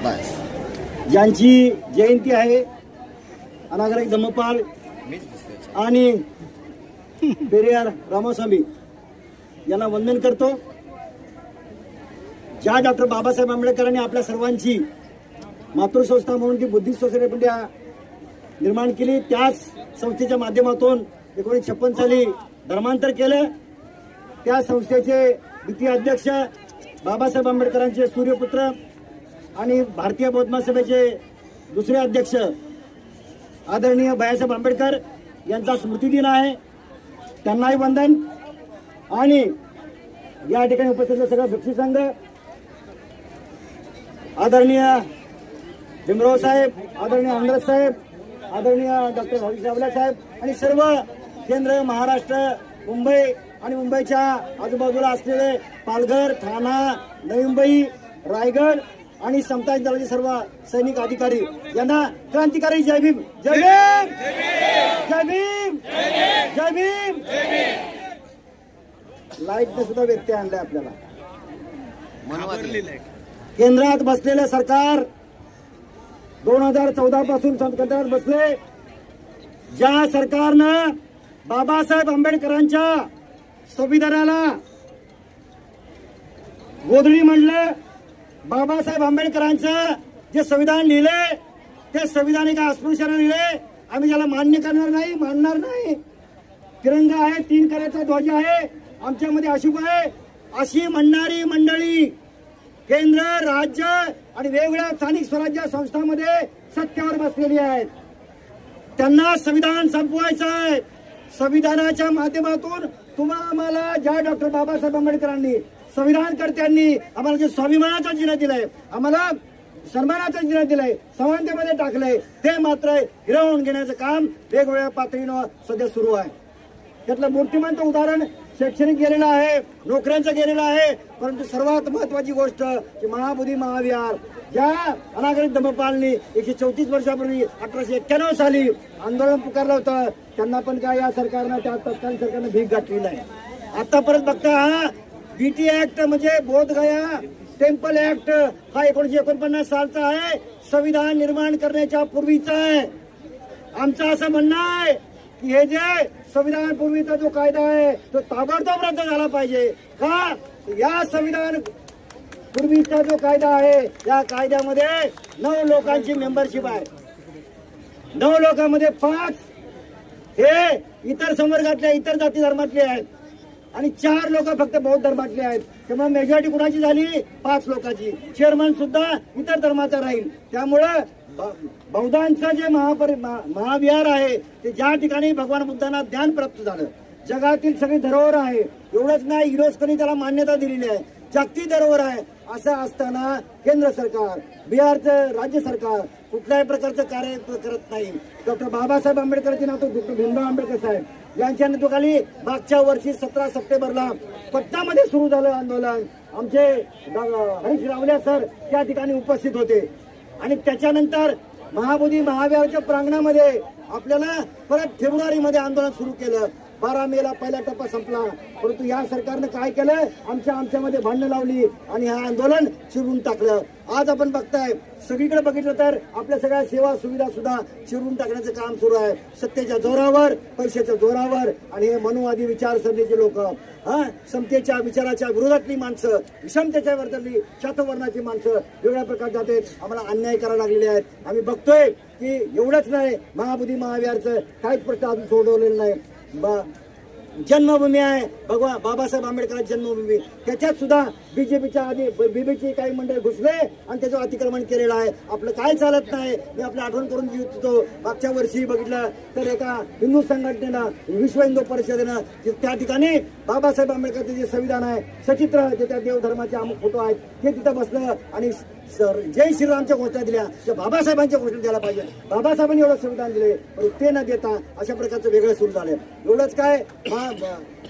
ज्यांची जयंती आहे अनागरिक धम्मपाल आणि पेरियार रामास्वामी यांना वंदन करतो। ज्या डॉक्टर बाबासाहेब आंबेडकरांनी आपल्या सर्वांची मातृसंस्था म्हणून ती बुद्धिस्ट सोसायटी ऑफ इंडिया निर्माण केली, त्याच संस्थेच्या माध्यमातून 1956 साली धर्मांतर केलं। त्या संस्थेचे द्वितीय अध्यक्ष बाबासाहेब आंबेडकरांचे सूर्यपुत्र आणि भारतीय बौद्ध महासभेचे दुसरे अध्यक्ष आदरणीय बाळासाहेब आंबेडकर यांचा स्मृतिदिन आहे, त्यांनाही वंदन। आणि या ठिकाणी उपस्थित सगळा भिक्षू संघ, आदरणीय भीमराव साहेब, आदरणीय अंगरज साहेब, आदरणीय डॉक्टर हरीश रावला साहेब आणि सर्व केंद्र, महाराष्ट्र, मुंबई आणि मुंबईच्या आजूबाजूला असलेले पालघर, ठाणा, नवी मुंबई, रायगड आणि समता दलाचे सर्व सैनिक अधिकारी यांना क्रांतिकारी जय भीम, जय भीम, जय भीम, जय भीम। लाईटने सुद्धा व्यत्यय आणलाय आपल्याला। केंद्रात बसलेलं सरकार 2014 पासून केंद्रात बसले। ज्या सरकारनं बाबासाहेब आंबेडकरांच्या संविधानाला गोधडी म्हणलं, बाबासाहेब आंबेडकरांचं जे संविधान लिहिले ते संविधान एका अस्पृश्याने लिहिले, आम्ही त्याला मान्य करणार नाही, मानणार नाही। तिरंगा आहे, 3 कलरचा ध्वज आहे, आमच्यामध्ये अशुभ आहे अशी म्हणणारी मंडळी केंद्र, राज्य आणि वेगवेगळ्या स्थानिक स्वराज्य संस्थांमध्ये सत्तेवर बसलेली आहेत। त्यांना संविधान संपवायचं आहे। संविधानाच्या माध्यमातून तुम्हाला आम्हाला ज्या डॉक्टर बाबासाहेब आंबेडकरांनी संविधानकर्त्यांनी आम्हाला जे स्वाभिमानाचा जिना दिलाय, आम्हाला सन्मानाचा जिना दिलाय, समानतेमध्ये टाकलंय, ते मात्र हिरावून घेण्याचं काम वेगवेगळ्या पातळीवर सध्या सुरू आहे। त्यातलं मूर्तिमंत उदाहरण शैक्षणिक गेलेलं आहे, नोकऱ्यांचं गेलेलं आहे, परंतु सर्वात महत्वाची गोष्ट की महाबोधी महाविहार ज्या अनागरिक धम्मपालनी 134 वर्षापूर्वी 1891 साली आंदोलन पुकारलं होतं, त्यांना पण काय या सरकारनं, त्या तत्कालीन सरकारनं भीक घातली नाही। आता परत बघता हा बीटी ऍक्ट म्हणजे बोधगया टेम्पल ऍक्ट हा 1949 सालचा आहे, संविधान निर्माण करण्याच्या पूर्वीचा आहे। आमचं असं म्हणणं आहे की हे जे संविधान पूर्वीचा जो कायदा आहे तो ताबडतोब रद्द झाला पाहिजे। का? या संविधान पूर्वीचा जो कायदा आहे या कायद्यामध्ये 9 लोकांची मेंबरशिप आहे। 9 लोकांमध्ये 5 हे इतर संवर्गातले, इतर जाती धर्मातले आहेत आणि 4 लोक फक्त बौद्ध धर्मातले आहेत। तेव्हा मेजॉरिटी कुणाची झाली? 5 लोकांची। चेअरमन सुद्धा इतर धर्माचा राहील। त्यामुळं बौद्धांचं जे महाविहार आहे ते ज्या ठिकाणी भगवान बुद्धांना ज्ञान प्राप्त झालं, जगातील सगळी धरोहर आहे, एवढंच नाही युनेस्कोने त्याला मान्यता दिलेली आहे, जागतिक धरोहर आहे। असं असताना केंद्र सरकार, बिहारचं राज्य सरकार कुठल्याही प्रकारचं कार्य करत नाही। डॉक्टर बाबासाहेब आंबेडकरचे नाव डॉक्टर भीमराव आंबेडकर साहेब यांच्या नेतृत्वाखाली मागच्या वर्षी 17 सप्टेंबरला पटनामध्ये सुरू झालं आंदोलन। आमचे हरीश रावल्या सर त्या ठिकाणी उपस्थित होते आणि त्याच्यानंतर महाबोधी महाविहाराच्या प्रांगणामध्ये आपल्याला परत फेब्रुवारीमध्ये आंदोलन सुरू केलं। 12 मेला पहिला टप्पा संपला, परंतु या सरकारनं काय केलं? आमच्यामध्ये भांडणं लावली आणि हा आंदोलन चिरून टाकलं। आज आपण बघताय सगळीकडे बघितलं तर आपल्या सगळ्या सेवा सुविधा सुद्धा चिरून टाकण्याचं काम सुरू आहे, सत्तेच्या जोरावर, पैशाच्या जोरावर। आणि हे मनुवादी विचारसरणीचे लोक, समतेच्या विचाराच्या विरोधातली माणसं, विषमतेच्या विरोधातली शातवर्णाची माणसं वेगळ्या प्रकार जाते, आम्हाला अन्याय करायला लागलेले आहेत। आम्ही बघतोय की एवढंच नाही, महाबोधी महाविहारचं काहीच प्रश्न अजून सोडवलेलं नाही। जन्मभूमी आहे भगवान बाबासाहेब आंबेडकरांची जन्मभूमी, त्याच्यात सुद्धा बीजेपीच्या आधी बीबीची काही मंडळ घुसले आणि त्याचं अतिक्रमण केलेलं आहे। आपलं काय चालत नाही, मी आपलं आठवण करून देतो। मागच्या वर्षी बघितलं तर एका हिंदू संघटनेनं, विश्व हिंदू परिषदेनं त्या ठिकाणी बाबासाहेब आंबेडकरचे जे संविधान आहे सचित्र, ज्याच्या देवधर्माचे अमुक फोटो आहेत ते तिथं बसलं आणि जय श्रीरामच्या घोषणा दिल्या, बाबासाहेबांच्या घोषणा द्यायला पाहिजे। बाबासाहेबांनी एवढं संविधान दिले पण ते न देता अशा प्रकारचं वेगळं सुरू झालं। एवढंच काय,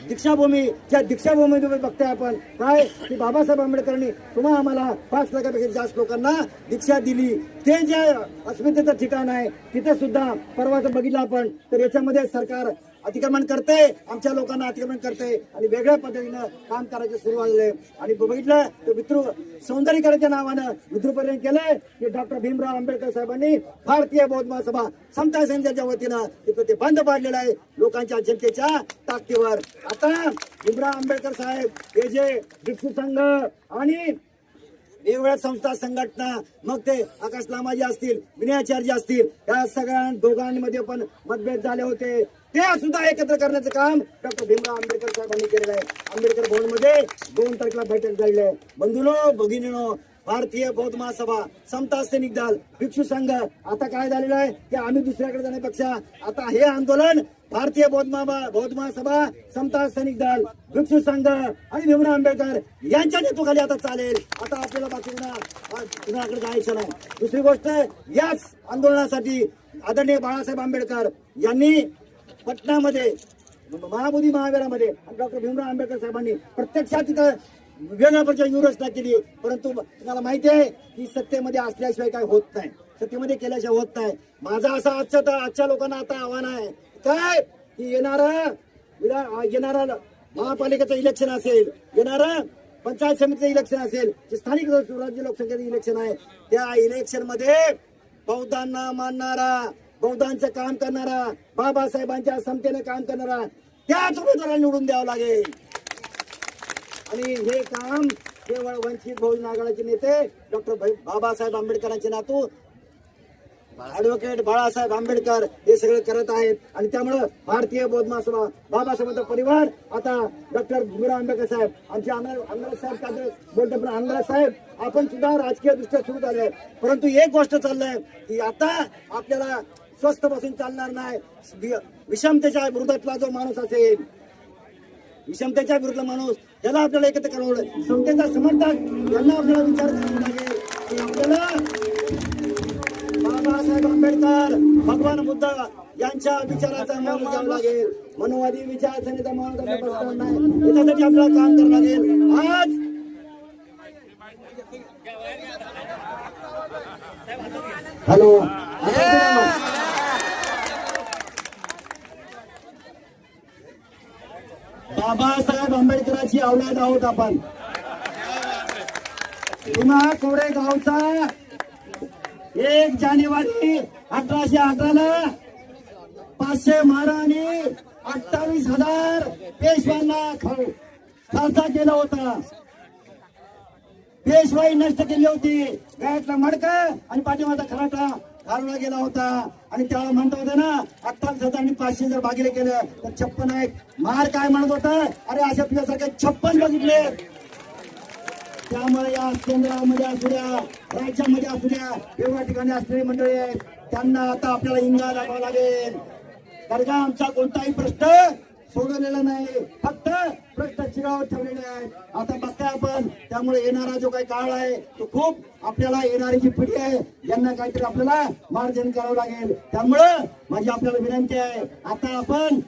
दीक्षाभूमीच्या दीक्षाभूमी तुम्ही बघताय आपण काय की बाबासाहेब आंबेडकरांनी तुम्हा आम्हाला 5 लाखापेक्षा जास्त लोकांना दीक्षा दिली। ते जे अस्मितेचं ठिकाण आहे तिथे सुद्धा परवाचं बघितलं आपण तर याच्यामध्ये सरकार अतिक्रमण करते, आमच्या लोकांना अतिक्रमण करते आणि वेगळ्या पद्धतीनं काम करायचं सुरू झालेलं. आणि बघितलं तर सौंदर्यीकरणाच्या नावानं विद्रुपीकरण केलंय की डॉक्टर भीमराव आंबेडकर साहेबांनी भारतीय बौद्ध महासभा समता समितीच्या वतीनं ते बंद पाडलेलं आहे लोकांच्या जनतेच्या ताकदीवर. आता भीमराव आंबेडकर साहेब हे जे भिक्षू संघ आणि वेगवेगळ्या संस्था संघटना, मग ते आकाश लामाजी असतील, विनयाचार्य असतील, या सगळ्या दोघांमध्ये पण मतभेद झाले होते, ते सुद्धा एकत्र करण्याचं काम डॉक्टर भीमराव आंबेडकर साहेबांनी केलेलं आहे. आंबेडकर भवन मध्ये 2 तारखेला बैठक झालेली आहे. बंधूंनो भगिनीनो, भारतीय बौद्ध महासभा, समता सैनिक दल, भिक्षू संघ आता काय झालेलं आहे की आम्ही दुसऱ्याकडे जाण्यापेक्षा आता हे आंदोलन भारतीय बौद्ध महासभा, समता सैनिक दल, भिक्षू संघ आणि भीमराव आंबेडकर यांच्या नेतृत्वाखाली आता चालेल. आता आपल्याला बाकी कुणाकडे जायचं नाही. दुसरी गोष्ट, याच आंदोलनासाठी आदरणीय बाळासाहेब आंबेडकर यांनी पटनामध्ये महाबोधी महाविहारामध्ये डॉक्टर भीमराव आंबेडकर साहेबांनी प्रत्यक्षात तिथं वेगळ्या प्रकारची व्यवस्था केली. परंतु तुम्हाला माहिती आहे की सत्तेमध्ये असल्याशिवाय काय होत नाही, सत्तेमध्ये केल्याशिवाय होत नाही. माझा असा आजच्या लोकांना आता आव्हान आहे काय की येणारा महापालिकेचं इलेक्शन असेल, येणारं पंचायत समितीचं इलेक्शन असेल, जे स्थानिक राज्य लोकसंख्येचं इलेक्शन आहे, त्या इलेक्शन मध्ये बौद्धांना मानणारा, बौद्धांचं काम करणारा, बाबासाहेबांच्या समतेने काम करणारा त्याच उमेदवाराला निवडून द्यावं लागेल. आणि हे काम केवळ वंचित बहुजन आघाडीचे नेते डॉक्टर बाबासाहेब आंबेडकरांचे नातू ऍडव्होकेट बाळासाहेब आंबेडकर हे सगळे करत आहेत. आणि त्यामुळं भारतीय बौद्ध महासभा, बाबासाहेबांचा परिवार, आता डॉक्टर भीमराव आंबेडकर साहेब, आमचे आमदार साहेब काय बोलतो, पण आमदार साहेब आपण सुद्धा राजकीय दृष्ट्या सुरू झाले. परंतु एक गोष्ट चाललंय की आता आपल्याला स्वस्थ बसून चालणार नाही. विषमतेच्या विरोधातला जो माणूस असेल, विषमतेच्या विरुद्ध माणूस, त्याला आपल्याला एकत्र करावं. समतेचा समर्थक यांना आपल्याला विचार करावा लागेल की आपल्याला बाबासाहेब आंबेडकर, भगवान बुद्ध यांच्या विचाराचा मान घ्यावा लागेल. मनोवादी विचारसरणीचा मान बसणार नाही, याच्यासाठी आपल्याला काम करावं लागेल. आज हॅलो, बाबासाहेब आंबेडकरांची औलाद आहोत आपण. भीमा कोरे गावचा 1 जानेवारी 1818 ला 500 महाराणी 28,000 पेशव्यांना खालसा केला होता. पेशवाई नष्ट केली होती. गळ्यातला मडका आणि पाठीमागचा खराटा घालला गेला होता. आणि त्याला म्हणत होते ना 28,000 आणि 500 जर भागिले केलं तर 56 आहे. मार काय म्हणत होता, अरे अशा तुझ्यासारखे 56 बघितले. त्यामुळे या केंद्रामध्ये असू द्या, राज्यामध्ये असू द्या, वेगवेगळ्या ठिकाणी असलेली मंडळी आहेत, त्यांना आता आपल्याला इंगा दाखवावा लागेल. कारण का आमचा कोणताही प्रश्न सोडवलेला नाही, फक्त प्रश्न चिरावर ठेवलेले आहेत. आता बघताय आपण. त्यामुळे येणारा जो काही काळ आहे तो खूप आपल्याला, येणारी जी पिढी आहे यांना काहीतरी आपल्याला मार्जन करावं लागेल. त्यामुळं माझी आपल्याला विनंती आहे, आता आपण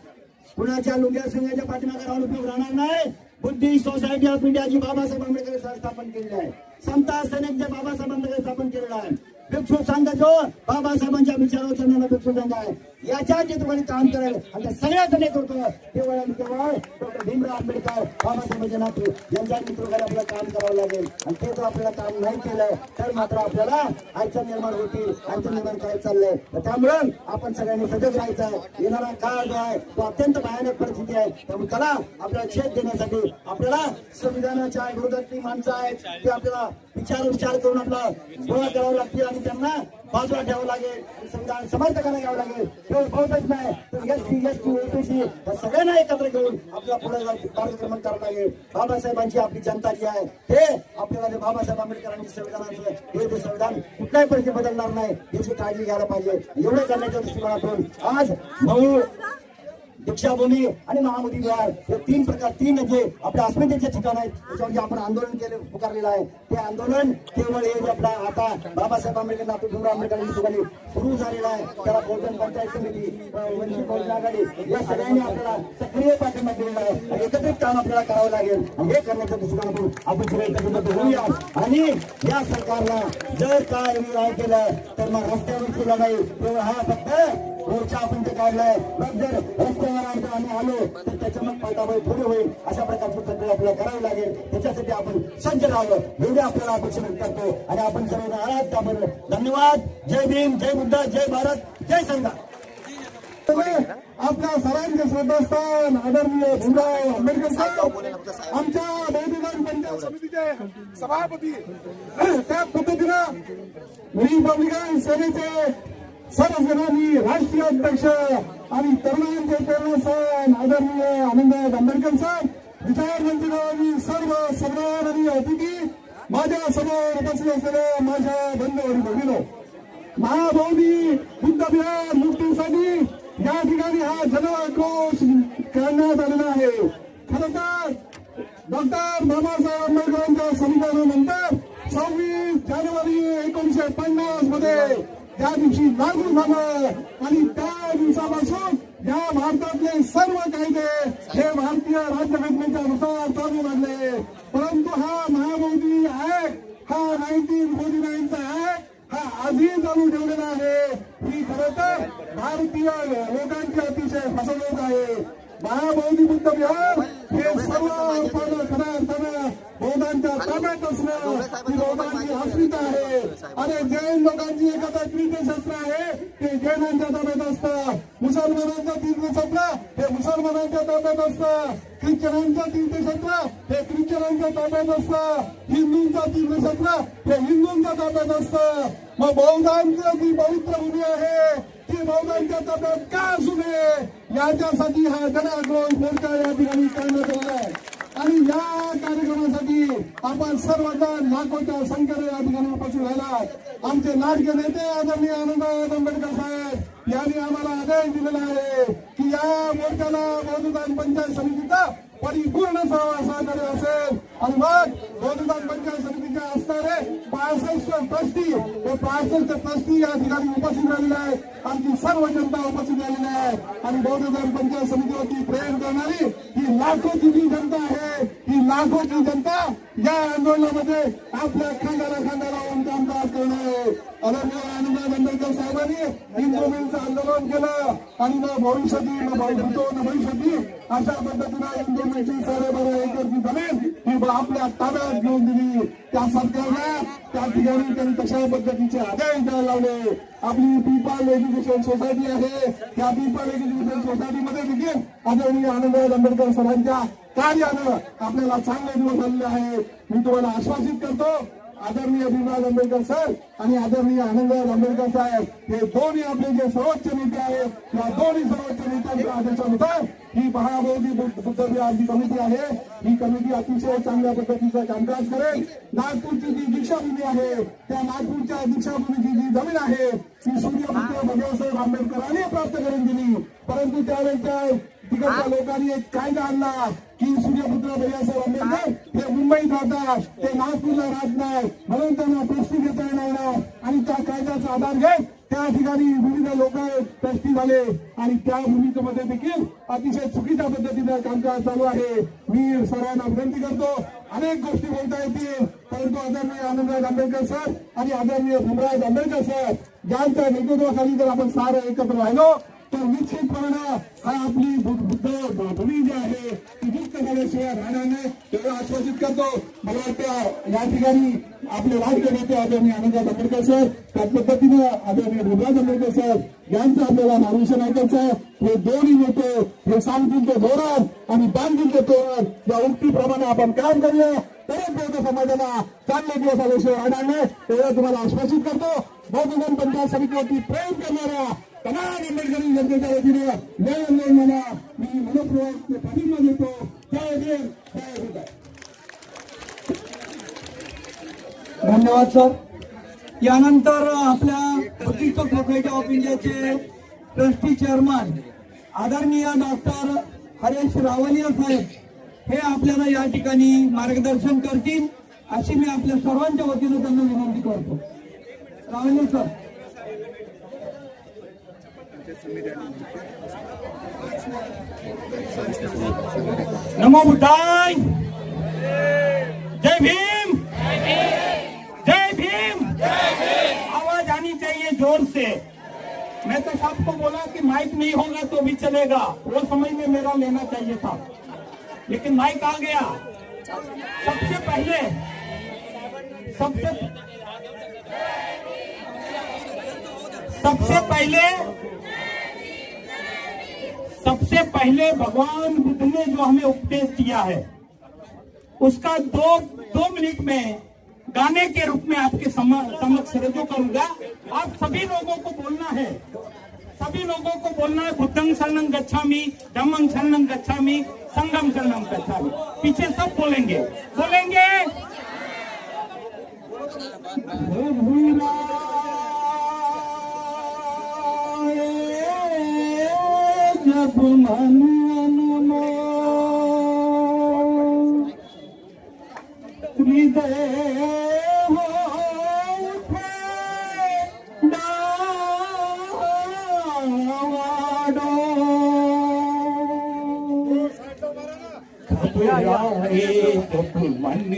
पुण्याच्या लुंग्या संघाच्या पाठीमागे राहून उपयोग राहणार नाही. बुद्धिस्ट सोसायटी ऑफ इंडिया जी बाबासाहेब आंबेडकर स्थापन केलेली आहे, समता सैनिक जे बाबासाहेब आंबेडकर स्थापन केलेला आहे, भिक्षू संघ जो बाबासाहेबांच्या विचारावर चालणारा भिक्षू संघ आहे, याच्या नेतृत्वाने काम करेल. आणि त्या सगळ्याचं नेतृत्व केवळ डॉक्टर भीमराव आंबेडकर, बाबासाहेबांच्या नातू यांच्या नेतृत्वाने आपल्याला काम करावं लागेल. आणि ते जर आपल्याला काम नाही केलं तर मात्र आपल्याला अडचण निर्माण होतील, अडचण निर्माण करायला चाललंय. त्यामुळं आपण सगळ्यांनी सजग राहायचं. येणारा काळ जो आहे तो अत्यंत भयानक परिस्थिती आहे. त्यामुळे त्याला आपल्याला छेद देण्यासाठी आपल्याला संविधानाच्या विरोधातली माणसं आहेत ते आपल्याला विचार करून आपला गोळा करावं लागतील आणि त्यांना बाजूला ठेवावं लागेल. संविधान समर्थकांना घ्यावं लागेल. केवळ बहुतच नाही तर एसटी ओबीसी सगळ्यांना एकत्र घेऊन आपल्याला पुढे मार्गक्रमण करावं लागेल. बाबासाहेबांची आपली जनता जी आहे ते आपल्याला बाबासाहेब आंबेडकरांची संविधानाचं हे संविधान कुठल्याही परिस्थिती बदलणार नाही याची काळजी घ्यायला पाहिजे. एवढं करण्याच्या दृष्टिकोनातून आज भाऊ दीक्षाभूमी आणि महाबोधी विहार हे 3 प्रकार, 3 जे आपल्या अस्मितेचे ठिकाण आहेत त्याच्यावर आपण आंदोलन केले पुकारलेलं आहे. ते आंदोलन केवळ हे जे आपला आता बाबासाहेब आंबेडकर नातू भीमराव आंबेडकरांच्या ठिकाणी सुरू झालेलं आहे, त्याला बहुजन पंचायत समिती, वंचित बहुजन आघाडी या सगळ्यांनी आपल्याला सक्रिय पाठिंबा दिलेला आहे. आणि एकत्रित काम आपल्याला करावं लागेल. हे करण्याच्या दृष्टिकोनातून आपण सगळे एकत्रित होऊया. आणि या सरकारला जर काय नाही केलं तर मग रस्त्यावर केला नाही, केवळ हा फक्त मोर्चा आपण ते काढलाय. मग जर रस्त्यावर आम्ही आलो तर त्याच्या मग पाठाबळ पुढे होईल. अशा प्रकारची प्रक्रिया आपल्याला करावी लागेल. त्याच्यासाठी आपण सज्ज राहावं एवढे आपल्याला अपेक्षा व्यक्त करतो. आणि आपण सर्व आहात त्याबरोबर धन्यवाद. जय भीम, जय बुद्ध, जय भारत, जय संविधान. आपल्या सर्वांचे श्रद्धास्थान आदरणीय भीमराव आंबेडकर साहेब आमच्या बहुजन पंचायत समितीचे सभापती. त्या पद्धतीनं रिपब्लिकन सेनेचे सर्व सेनानी राष्ट्रीय अध्यक्ष आणि तरुणांचे प्रेरणास्थान आदरणीय आनंदराव आंबेडकर साहेब, विचारमंचावरील सर्व सन्मान आणि अतिथी, माझ्या समोर उपस्थित असलेल्या माझ्या बंधू आणि भगिनो, महाबोधी बुद्ध विहार मुक्तीसाठी या ठिकाणी हा जनआक्रोश करण्यात आलेला आहे. खरं तर डॉक्टर बाबासाहेब आंबेडकरांच्या संविधानानंतर 26 जानेवारी 1950 मध्ये त्या दिवशी लागू झालं आणि त्या दिवसापासून या भारतातले सर्व कायदे हे भारतीय राज्यघटनेच्या नुसार चालू लागले. परंतु हा महाबोधी ऍक्ट हा 1949 चा ऍक्ट हा आधी चालू ठेवलेला आहे. ही खरं तर भारतीय लोकांची अतिशय फसवणूक आहे. महाबोधी बुद्ध विहार हे सर्व खऱ्या अर्थानं बौद्धांच्या ताब्यात असणं ही बौद्धांची अस्मिता आहे. आणि जैन लोकांची एखादा तीर्थक्षेत्र आहे ते जैनांच्या ताब्यात असतं. मुसलमानांचं तीर्थक्षेत्र हे मुसलमानांच्या ताब्यात असतं. ख्रिश्चनांचं तीर्थक्षेत्र हे ख्रिश्चनांच्या ताब्यात असतं. हिंदूंचं तीर्थक्षेत्र हे हिंदूंच्या ताब्यात असतं. मग बौद्धांची जी पवित्र भूमी आहे ती बौद्धांच्या ताब्यात का असू नये याच्यासाठी हा जनआक्रोश मोर्चा या ठिकाणी करण्यात आला आहे. आणि या कार्यक्रमासाठी आपण सर्वजण लाखोच्या संख्येने या ठिकाणी उपस्थित राहिला. आमचे लाडके नेते आदरणीय आनंदराव आंबेडकर साहेब यांनी आम्हाला आदेश दिलेला आहे की या मोर्चाला बहुजन पंचायत समितीचा परिपूर्ण सहकार्य असेल. आणि मग बहुजन पंचायत समितीचे असणारे 65 ट्रस्टी व 65 ट्रस्टी या ठिकाणी उपस्थित राहिलेले आहेत. आमची सर्व जनता उपस्थित राहिलेली आहे. आणि बहुजन पंचायत समितीवरती प्रेम करणारी ही लाखोची जी जनता आहे ही लाखोची जनता या आंदोलनामध्ये आपल्या खांद्याला खांदा लावून कामकाज करणार. आदरणीय आनंदराव आंबेडकर साहेबांनी हिंदू आंदोलन केलं आणि न भविष्याची न भवितो न भविष्याची अशा पद्धतीनं हिंदू साडेबारा एकरची जमीन ही आपल्या ताब्यात घेऊन दिली. त्या सरकारला त्या ठिकाणी त्यांनी तशा पद्धतीचे आदेश द्यायला लावले. आपली पीपल एज्युकेशन सोसायटी आहे त्या पीपल एज्युकेशन सोसायटीमध्ये देखील आदरणीय आनंदराव आंबेडकर सरांच्या कार्यानं आपल्याला चांगले दिवस आलेले आहेत. मी तुम्हाला आश्वासित करतो आदरणीय भीमराव आंबेडकर सर आणि आदरणीय आनंदराव आंबेडकर साहेब हे दोन्ही आपले जे सर्वोच्च नेते आहेत या दोन्ही सर्वोच्च नेत्यांच्या आदेशानुसार ही महाबोधी बुद्ध विहारची कमिटी आहे. ही कमिटी अतिशय चांगल्या पद्धतीचं कामकाज करेल. नागपूरची जी दीक्षाभूमी आहे त्या नागपूरच्या दीक्षाभूमीची जी जमीन आहे ती सूर्यपुत्र भगवानसाहेब आंबेडकरांनी प्राप्त करून दिली. परंतु त्यावेळेच्या तिकडच्या लोकांनी एक कायदा आणला की सूर्यपुत्र भैयासाहेब आंबेडकर हे मुंबईत राहतात ते नागपूरला राहत नाही म्हणून त्यांना ट्रस्टी घेता येणार नाही. आणि त्या कायद्याचा आधार घेत त्या ठिकाणी विविध लोक ट्रस्टी झाले आणि त्या भूमिकेमध्ये देखील अतिशय चुकीच्या पद्धतीनं कामकाज चालू आहे. मी सर्वांना विनंती करतो अनेक गोष्टी बोलता येतील परंतु आदरणीय आनंदराव आंबेडकर सर आणि आदरणीय भीमराव आंबेडकर सर यांच्या नेतृत्वाखाली जर आपण सारे एकत्र राहिलो तर निश्चितपणे हा आपली बुद्ध भूमी जी आहे ती मुक्त झाल्याशिवाय राहणार नाही तेवढं आश्वासित करतो. मला वाटतं या ठिकाणी आपले लाडके नेते आदरणीय आनंदराव आंबेडकर सर त्या पद्धतीनं आदरणीय भीमराव आंबेडकर सर यांचं आपल्याला मार्गदर्शन ऐकायचं आहे. हे दोन्ही नेते हे सांगतील ते धोरण आणि बांधतील ते तोरण या उक्तीप्रमाणे आपण काम करूया. तरच बौद्ध समाजाला चांगले दिवस आल्याशिवाय राहणार नाही तेवढं तुम्हाला आश्वासित करतो. बहुजन पंचायत समितीवरती प्रेम करणाऱ्या तमाम आंबेडकरी जनतेच्या वतीने या आंदोलनाला मी मनपूर्वक पाठिंबा देतो. जय भीम, जय बुद्ध. धन्यवाद सर. यानंतर आपल्या बुद्धिस्ट सोसायटी ऑफ इंडियाचे ट्रस्टी चेअरमन आदरणीय डॉक्टर हरेश रावलिया साहेब हे आपल्याला या ठिकाणी मार्गदर्शन करतील अशी मी आपल्या सर्वांच्या वतीने त्यांना विनंती करतो. रावलिया सर. नमो बुद्धाय. जय भीम, जय भीम. आवाज आनी चाहिए जोर से. मैं तो सबको बोला कि माइक नहीं होगा तो भी चलेगा, वो समय में मेरा लेना चाहिए था, लेकिन माइक आ गया। सबसे पहले भगवान बुद्ध ने जो हमें उपदेश दिया है उसका दो मिनट में गाने के रूप में आपके समक्ष रजू करूंगा। आप सभी लोगों को बोलना है, बुद्धं शरणं गच्छामि, धम्मं शरणं गच्छामि, संघं शरणं गच्छामि। पीछे सब बोलेंगे। जब मन हृदय हो उठे डावाडो, घबराए जब मन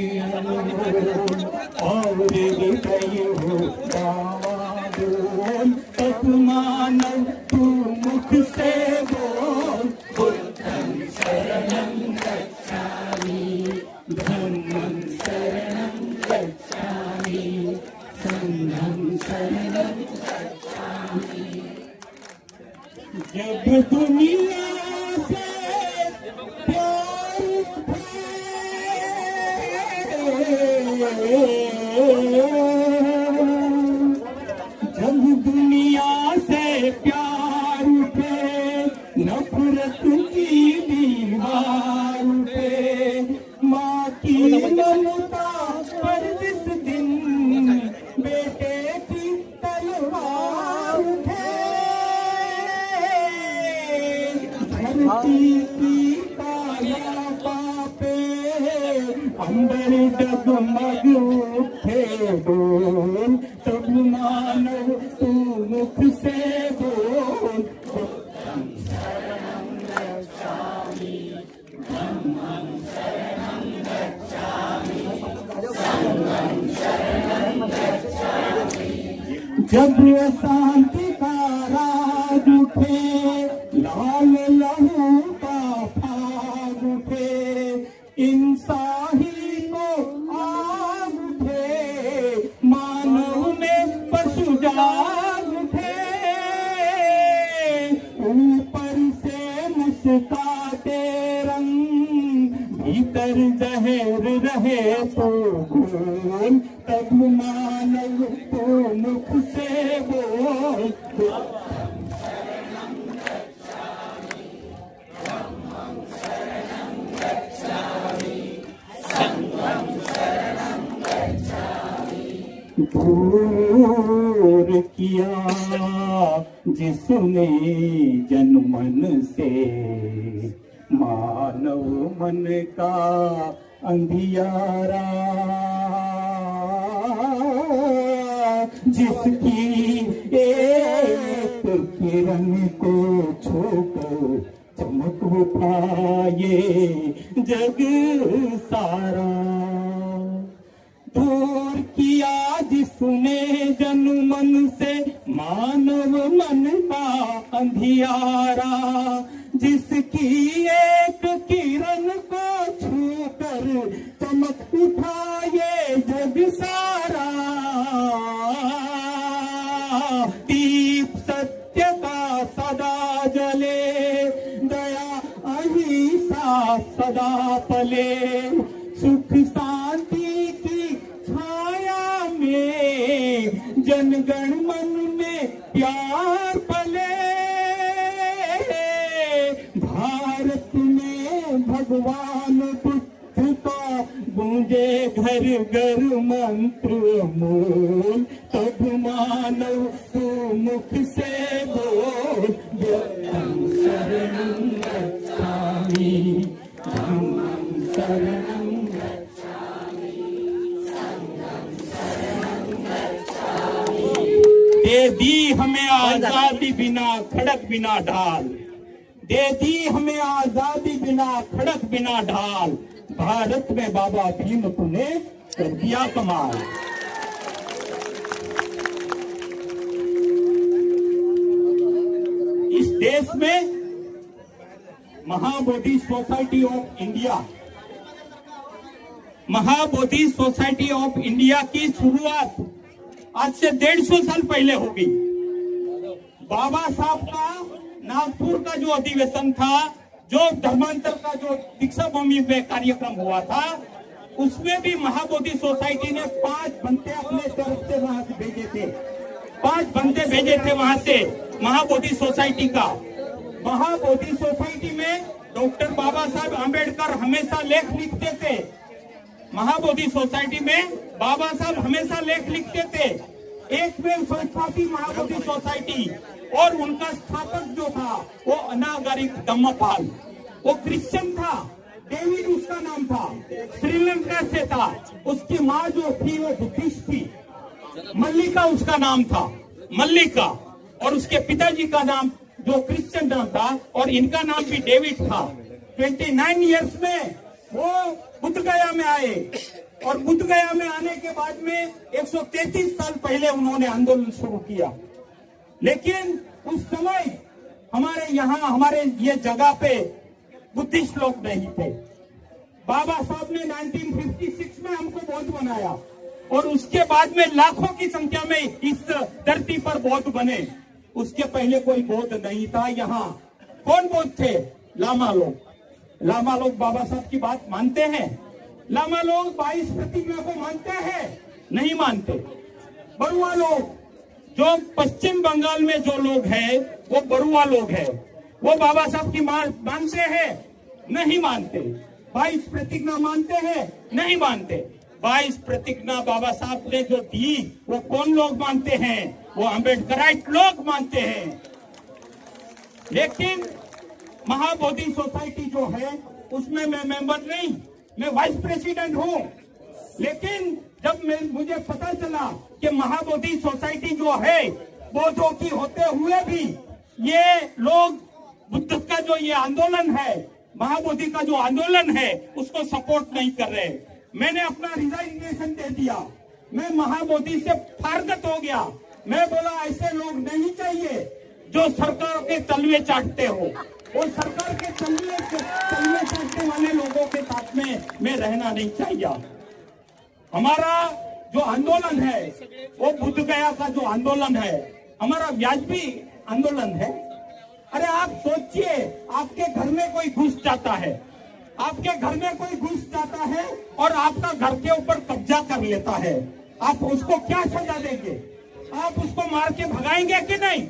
और हृदय हो डावाडो, तब मानो तू मुख से बोल, बुद्धं शरणं गच्छामि, धम्मं शरणं गच्छामि, संघं शरणं गच्छामि। जब दुनिया से प्यार उठे, नफरत की दीवार उठे, माँ की ममता पर जिस दिन बेटे की तलवार उठे, धरती की काया पापे अंबर डगमग उठे डोल, तब मानो तू मुख से बोल, बुद्धं शरणं गच्छामि, धम्मं शरणं गच्छामि, संघं शरणं गच्छामि। जब अशांति का राग उठे, लाल लहू का फाग उठे, इंसाही को आग उठे, मानव में पशु जाग उठे, ऊपर से मुस्काते रंग, भीतर जहर रहे तो बोल, तब मानव तो मुख से बोल, बुद्धं शरणं गच्छामि, धम्मं शरणं गच्छामि, संघं शरणं गच्छामि। दूर किया जिसने जन मन से मानव मन का अंधियारा, जिसकी एक किरण को छूकर चमक उठाए जग सारा। दूर किया जिसने जन मन से मानव मन का अंधियारा, जिसकी एक किरण को छूकर चमक उठाए जग सारा। दीप सत्य का सदा जले, दया अहिंसा सदा पले, सुख शांति की छाया में जनगण मन में प्यार पले। भारत में भगवान बुद्ध का गूंजे घर घर मंत्र मूल, तब मानव तू मुख से बोल, बुद्धं शरणं गच्छामि, धम्मं शरणं गच्छामि, संघं शरणं गच्छामि। दे दी हमें आजादी बिना खड़क बिना ढाल, दे दी हमें आजादी बिना खड़क बिना ढाल, भारत में बाबा भीम तूने कर दिया कमाल। देश में महाबोधि सोसाइटी ऑफ इंडिया की शुरुआत आज से 150 साल पहले होगी। बाबा साहब का नागपुर का जो अधिवेशन था, जो धर्मांतर का जो दीक्षा भूमि में कार्यक्रम हुआ था, उसमें भी महाबोधि सोसाइटी ने 5 बंदे अपने तरफ से वहां से भेजे थे। 5 बंदे भेजे थे वहां से महाबोधि सोसाइटी का। महाबोधि सोसाइटी में डॉक्टर बाबा साहब आम्बेडकर हमेशा लेख लिखते थे। महाबोधि सोसाइटी में बाबा साहब हमेशा लेख लिखते थे। एक में संस्था थी महाबोधि सोसाइटी, और उनका स्थापक जो था वो अनागरिक धम्मपाल, वो क्रिश्चियन था। डेविड उसका नाम था, श्रीलंका से था। उसकी माँ जो थी वो बुद्धिस्ट थी, मल्लिका उसका नाम था, मल्लिका। और उसके पिताजी का नाम जो क्रिश्चियन नाम था, और इनका नाम भी डेविड था। 29 इयर्स में वो बुद्ध गया में आए, और बुद्ध गया में आने के बाद में 133 साल पहले उन्होंने आंदोलन शुरू किया। लेकिन उस समय हमारे ये जगह पे बुद्धिस्ट लोग नहीं थे। बाबा साहब ने 1956 में हमको बौद्ध बनाया, और उसके बाद में लाखों की संख्या में इस धरती पर बौद्ध बने। उसके पहले कोई बौद्ध नहीं था यहाँ। कौन बौद्ध थे? लामा लोग। लामा लोग बाबा साहब की बात मानते हैं? लामा लोग 22 प्रतिज्ञा को मानते हैं? नहीं मानते। बरुआ लोग, जो पश्चिम बंगाल में जो लोग हैं वो बरुआ लोग हैं, वो बाबा साहब की मानते हैं? नहीं मानते। 22 प्रतिज्ञा मानते हैं? नहीं मानते। 22 प्रतिज्ञा बाबा साहब ने जो दी वो कौन लोग मानते हैं? वो अम्बेडकराइट लोग मानते हैं। लेकिन महाबोधि सोसाइटी जो है उसमें मैं मेंबर नहीं, मैं वाइस प्रेसिडेंट हूँ। लेकिन जब मुझे पता चला कि महाबोधि सोसाइटी जो है बौद्धों की होते हुए भी ये लोग बुद्ध का जो ये आंदोलन है, महाबोधि का जो आंदोलन है, उसको सपोर्ट नहीं कर रहे, मैंने अपना रिजाइनेशन दे दिया। मैं महाबोधि से फारगत हो गया। मैं बोला ऐसे लोग नहीं चाहिए जो सरकार के तलवे चाटते हो। वो सरकार के तलवे चाटने वाले लोगों के साथ में मैं रहना नहीं चाहिए। हमारा जो आंदोलन है वो बुद्ध गया का जो आंदोलन है, हमारा व्याजबी आंदोलन है। अरे आप सोचिए, आपके घर में कोई घुस जाता है, आपके घर में कोई घुस जाता है और आपका घर के ऊपर कब्जा कर लेता है, आप उसको क्या सजा देंगे? आप उसको मार के भगाएंगे कि नहीं?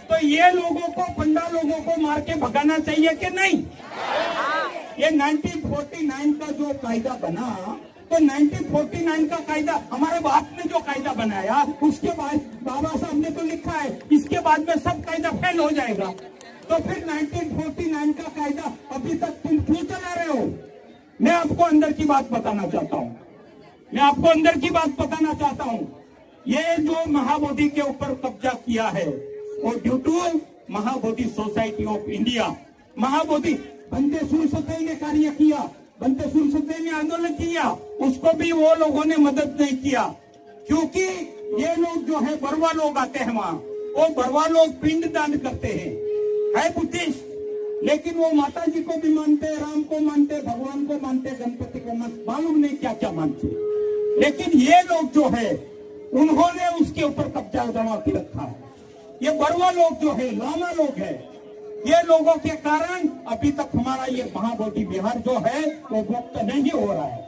तो ये लोगों को, पंडा लोगों को मार के भगाना चाहिए कि नहीं? ये 1949 का जो कायदा बना, तो 1949 का कायदा हमारे बाप ने जो कायदा बनाया, उसके बाद बाबा साहब ने तो लिखा है इसके बाद में सब कायदा फेल हो जाएगा। तो फिर 1949 का कायदा अभी तक तुम क्यों चला रहे हो? मैं आपको अंदर की बात बताना चाहता हूँ, मैं आपको अंदर की बात बताना चाहता हूँ। ये जो महाबोधि के ऊपर कब्जा किया है वो due to Mahabodhi society of India. Mahabodhi बंदे सुरसतई ने कार्य किया, बंदे सुरसतई ने आंदोलन किया, उसको भी वो लोगों ने मदद नहीं किया, क्योंकि ये लोग जो है बरवा लोग आते हैं वहाँ, वो बरवा लोग पिंड दान करते हैं, है बुद्धिस्ट, लेकिन वो माता जी को भी मानते, राम को मानते, भगवान को मानते, गणपति को मानते, मालूम नहीं क्या क्या मानते। लेकिन ये लोग जो है उन्होंने उसके ऊपर कब्जा जमा के रखा है। ये बरवा लोग जो है, लामा लोग है, ये लोगों के कारण अभी तक हमारा ये महाबोधि विहार जो है वो मुक्त नहीं हो रहा है।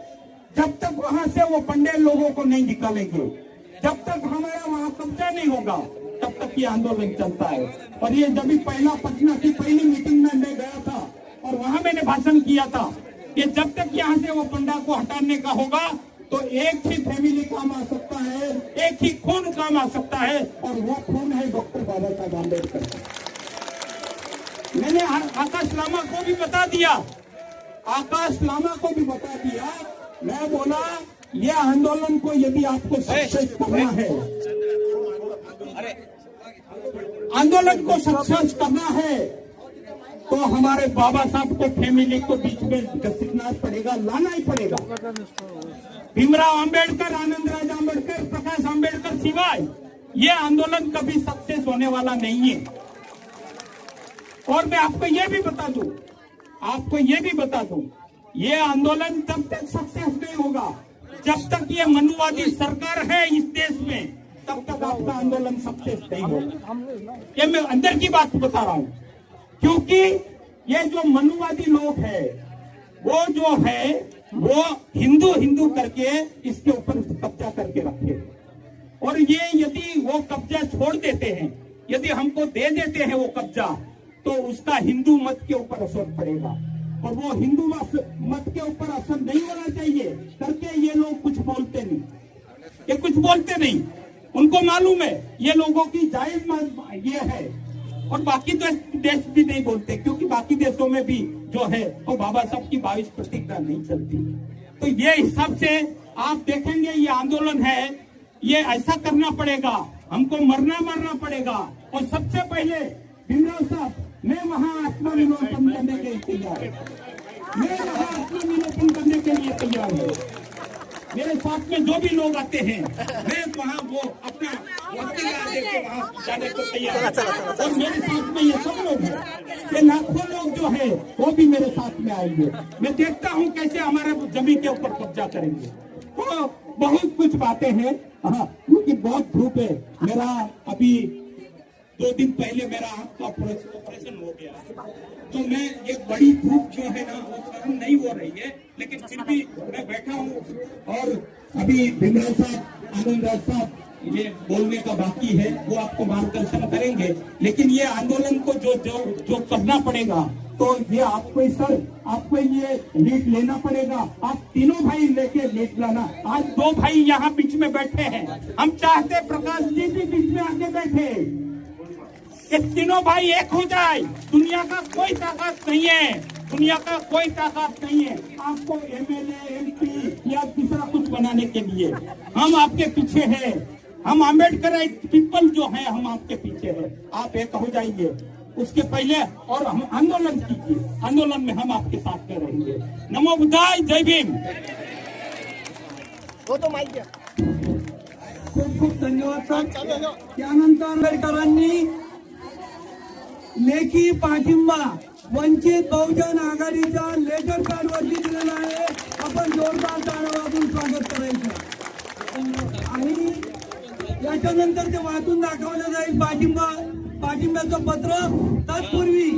जब तक वहां से वो पंडित लोगों को नहीं निकालेंगे, जब तक हमारा वहां कब्जा नहीं होगा, तब तक ये आंदोलन चलता है। और ये जब भी पहला पटना की पहली मीटिंग में मैं गया था और वहां मैंने भाषण किया था कि जब तक यहाँ से वो पंडा को हटाने का होगा तो एक ही फैमिली काम आ सकता है, एक ही खून काम आ सकता है, और वो खून है डॉक्टर बाबा साहब आम्बेडकर। मैंने आकाश लामा को भी बता दिया, आकाश लामा को भी बता दिया। मैं बोला ये आंदोलन को यदि आपको सक्सेस करना है, आंदोलन को सक्सेस करना है, तो हमारे बाबा साहब को फैमिली को बीच में घसीटना पड़ेगा, लाना ही पड़ेगा। भीमराव अंबेडकर, आनंद राज अंबेडकर, प्रकाश अंबेडकर सिवाय ये आंदोलन कभी सक्सेस होने वाला नहीं है। और मैं आपको ये भी बता दूं, ये आंदोलन तब तक सक्सेस नहीं होगा जब तक ये मनुवादी सरकार है इस देश में, तब तक आपका आंदोलन सक्सेस नहीं होगा। ये मैं अंदर की बात बता रहा हूं, क्योंकि ये जो मनुवादी लोग हैं वो जो है वो हिंदू करके इसके ऊपर कब्जा करके रखे, और ये यदि वो कब्जा छोड़ देते हैं, यदि हमको दे देते हैं वो कब्जा, तो उसका हिंदू मत के ऊपर असर पड़ेगा, और वो हिंदू मत के ऊपर असर नहीं होना चाहिए करके ये लोग कुछ बोलते नहीं, उनको मालूम है ये लोगों की जायज ये है, और बाकी तो देश भी नहीं बोलते, क्योंकि बाकी देशों में भी जो है वो बाबा साहब की 22 प्रतिज्ञा नहीं चलती। तो ये हिसाब से आप देखेंगे ये आंदोलन है, ये ऐसा करना पड़ेगा, हमको मरना पड़ेगा, और सबसे पहले भीमराव साहब, मैं वहां आत्मविलोपन करने के लिए तैयार हूं, मेरे साथ में जो भी लोग आते हैं मैं वहाँ वो अपना वहाँ जाने को तैयार हूं। और मेरे साथ में ये सब लोग हैं, ये लाखों लोग जो है वो भी मेरे साथ में आएंगे। मैं देखता हूँ कैसे हमारे जमीन के ऊपर कब्जा करेंगे। तो बहुत कुछ बातें हैं, हाँ, क्योंकि बहुत धूप है। मेरा अभी 2 दिन पहले मेरा आंख का ऑपरेशन हो गया, तो मैं ये बड़ी धूप जो है ना वो सहन नहीं हो रही है, लेकिन फिर भी मैं बैठा हूँ। और अभी भीमराव साहब, आनंद राज साहब, ये बोलने का बाकी है, वो आपको मार्गदर्शन करेंगे, लेकिन ये आंदोलन को जो करना पड़ेगा, तो ये आपको ये लीड लेना पड़ेगा। आप तीनों भाई लेके लीड लाना। आज 2 भाई यहाँ बीच में बैठे हैं, हम चाहते प्रकाश जी भी बीच में आके बैठे, ये तीनों भाई एक हो जाए। दुनिया का कोई ताकत नहीं है आपको एमएलए, एमपी या दूसरा कुछ बनाने के लिए। हम आपके पीछे हैं, हम अम्बेडकर पीपल जो है, हम आपके पीछे हैं। आप एक हो जाइए उसके पहले, और हम आंदोलन कीजिए, आंदोलन में हम आपके साथ में रहेंगे। नमो बुद्धाय, जय भीम। खूप धन्यवाद सर। त्यानंतर आंबेडकरांनी लेखी पाठिंबा वंचित बहुजन आघाडीच्या लेटर पॅड वरती दिलेला आहे। आपण जोरदार टाळ्या वाजवून स्वागत करायचं, आणि याच्यानंतर ते वाचून दाखवलं जाईल पाठिंब्याचं पत्र। तत्पूर्वी